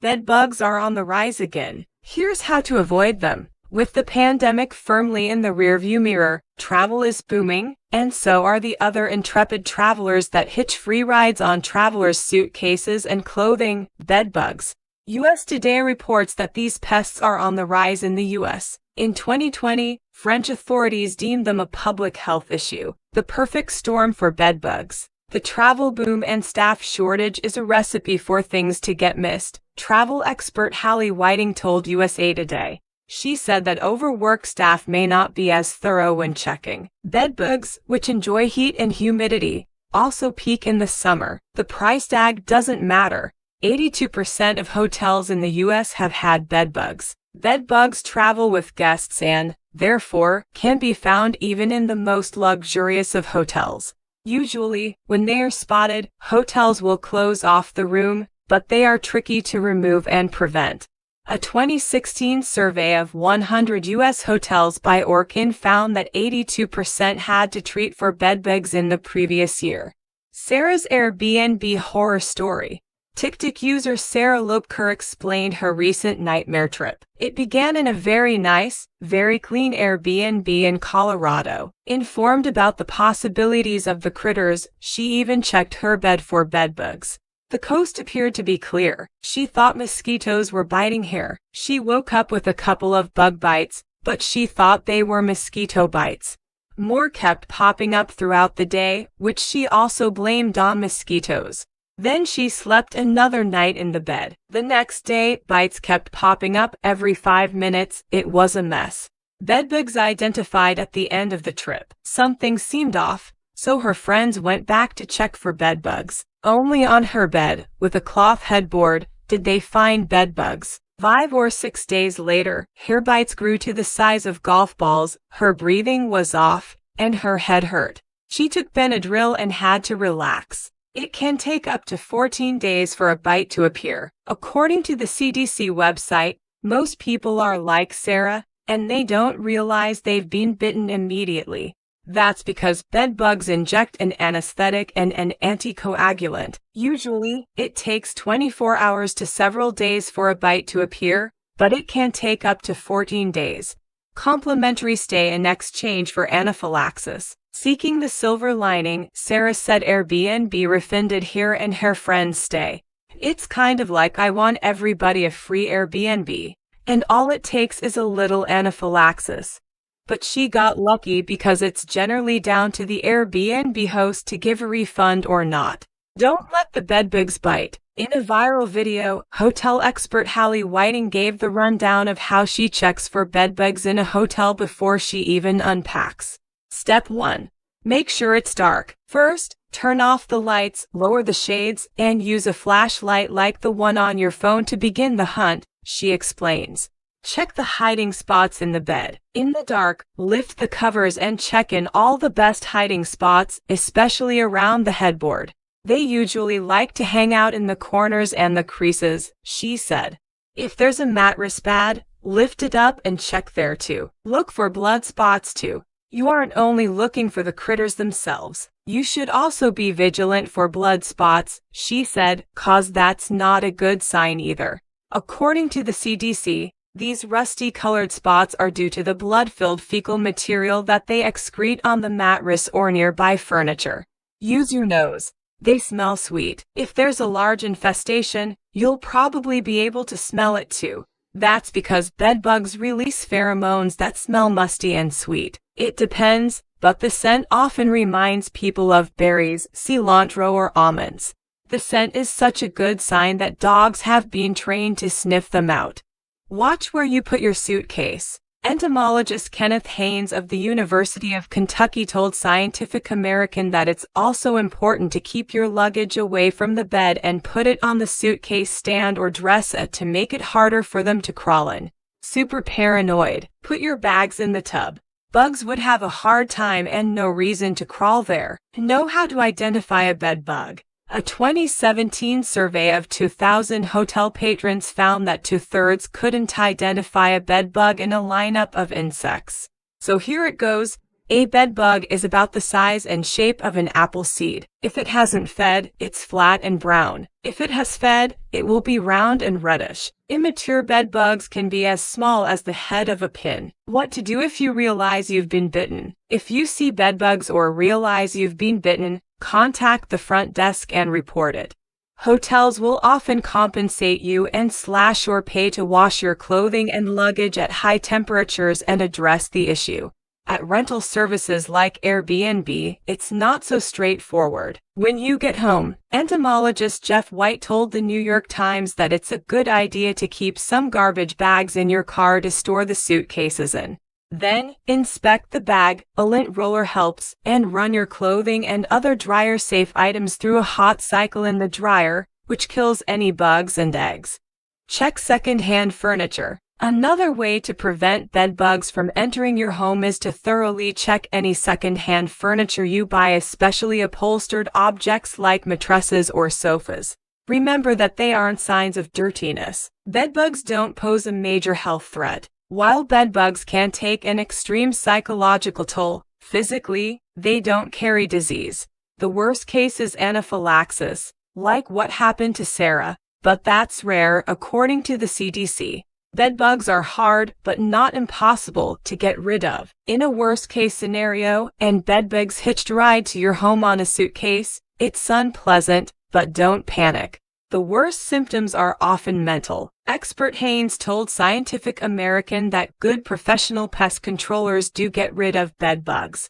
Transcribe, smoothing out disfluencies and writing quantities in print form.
Bedbugs are on the rise again. Here's how to avoid them. With the pandemic firmly in the rearview mirror, travel is booming, and so are the other intrepid travelers that hitch free rides on travelers' suitcases and clothing, bedbugs. US Today reports that these pests are on the rise in the US. In 2020, French authorities deemed them a public health issue, the perfect storm for bedbugs. The travel boom and staff shortage is a recipe for things to get missed, travel expert Hallie Whiting told USA Today. She said that overworked staff may not be as thorough when checking. Bedbugs, which enjoy heat and humidity, also peak in the summer. The price tag doesn't matter. 82% of hotels in the US have had bedbugs. Bedbugs travel with guests and, therefore, can be found even in the most luxurious of hotels. Usually, when they are spotted, hotels will close off the room, but they are tricky to remove and prevent. A 2016 survey of 100 U.S. hotels by Orkin found that 82% had to treat for bedbugs in the previous year. Sarah's Airbnb horror story. TikTok user Sarah Lubker explained her recent nightmare trip. It began in a very nice, very clean Airbnb in Colorado. Informed about the possibilities of the critters, she even checked her bed for bedbugs. The coast appeared to be clear. She thought mosquitoes were biting her. She woke up with a couple of bug bites, but she thought they were mosquito bites. More kept popping up throughout the day, which she also blamed on mosquitoes. Then she slept another night in the bed. The next day, bites kept popping up every 5 minutes. It was a mess. Bedbugs identified at the end of the trip. Something seemed off, so her friends went back to check for bedbugs. Only on her bed, with a cloth headboard, did they find bedbugs. 5 or 6 days later, hair bites grew to the size of golf balls, her breathing was off, and her head hurt. She took Benadryl and had to relax. It can take up to 14 days for a bite to appear. According to the CDC website, most people are like Sarah, and they don't realize they've been bitten immediately. That's because bedbugs inject an anesthetic and an anticoagulant. Usually, it takes 24 hours to several days for a bite to appear, but it can take up to 14 days. Complimentary stay in exchange for anaphylaxis. Seeking the silver lining, Sarah said Airbnb refunded her and her friends' stay. It's kind of like I want everybody a free Airbnb, and all it takes is a little anaphylaxis. But she got lucky because it's generally down to the Airbnb host to give a refund or not. Don't let the bedbugs bite. In a viral video, hotel expert Hallie Whiting gave the rundown of how she checks for bedbugs in a hotel before she even unpacks. Step 1. Make sure it's dark. First, turn off the lights, lower the shades, and use a flashlight like the one on your phone to begin the hunt, she explains. Check the hiding spots in the bed. In the dark, lift the covers and check in all the best hiding spots, especially around the headboard. They usually like to hang out in the corners and the creases, she said. If there's a mattress pad, lift it up and check there too. Look for blood spots too. You aren't only looking for the critters themselves. You should also be vigilant for blood spots, she said, 'cause that's not a good sign either. According to the CDC, these rusty-colored spots are due to the blood-filled fecal material that they excrete on the mattress or nearby furniture. Use your nose. They smell sweet. If there's a large infestation, you'll probably be able to smell it too. That's because bedbugs release pheromones that smell musty and sweet. It depends, but the scent often reminds people of berries, cilantro, or almonds. The scent is such a good sign that dogs have been trained to sniff them out. Watch where you put your suitcase. Entomologist Kenneth Haynes of the University of Kentucky told Scientific American that it's also important to keep your luggage away from the bed and put it on the suitcase stand or dresser to make it harder for them to crawl in. Super paranoid. Put your bags in the tub. Bugs would have a hard time and no reason to crawl there. Know how to identify a bed bug. A 2017 survey of 2,000 hotel patrons found that 2/3 couldn't identify a bedbug in a lineup of insects. So here it goes. A bedbug is about the size and shape of an apple seed. If it hasn't fed, it's flat and brown. If it has fed, it will be round and reddish. Immature bedbugs can be as small as the head of a pin. What to do if you realize you've been bitten? If you see bedbugs or realize you've been bitten, contact the front desk and report it. Hotels will often compensate you and slash or pay to wash your clothing and luggage at high temperatures and address the issue. At rental services like Airbnb, it's not so straightforward. When you get home, entomologist Jeff White told the New York Times that it's a good idea to keep some garbage bags in your car to store the suitcases in. Then, inspect the bag, a lint roller helps, and run your clothing and other dryer-safe items through a hot cycle in the dryer, which kills any bugs and eggs. Check second-hand furniture. Another way to prevent bedbugs from entering your home is to thoroughly check any second-hand furniture you buy, especially upholstered objects like mattresses or sofas. Remember that they aren't signs of dirtiness. Bedbugs don't pose a major health threat. While bedbugs can take an extreme psychological toll, physically, they don't carry disease. The worst case is anaphylaxis, like what happened to Sarah, but that's rare according to the CDC. Bedbugs are hard, but not impossible, to get rid of. In a worst-case scenario, and bedbugs hitched a ride to your home on a suitcase, it's unpleasant, but don't panic. The worst symptoms are often mental. Expert Haynes told Scientific American that good professional pest controllers do get rid of bedbugs.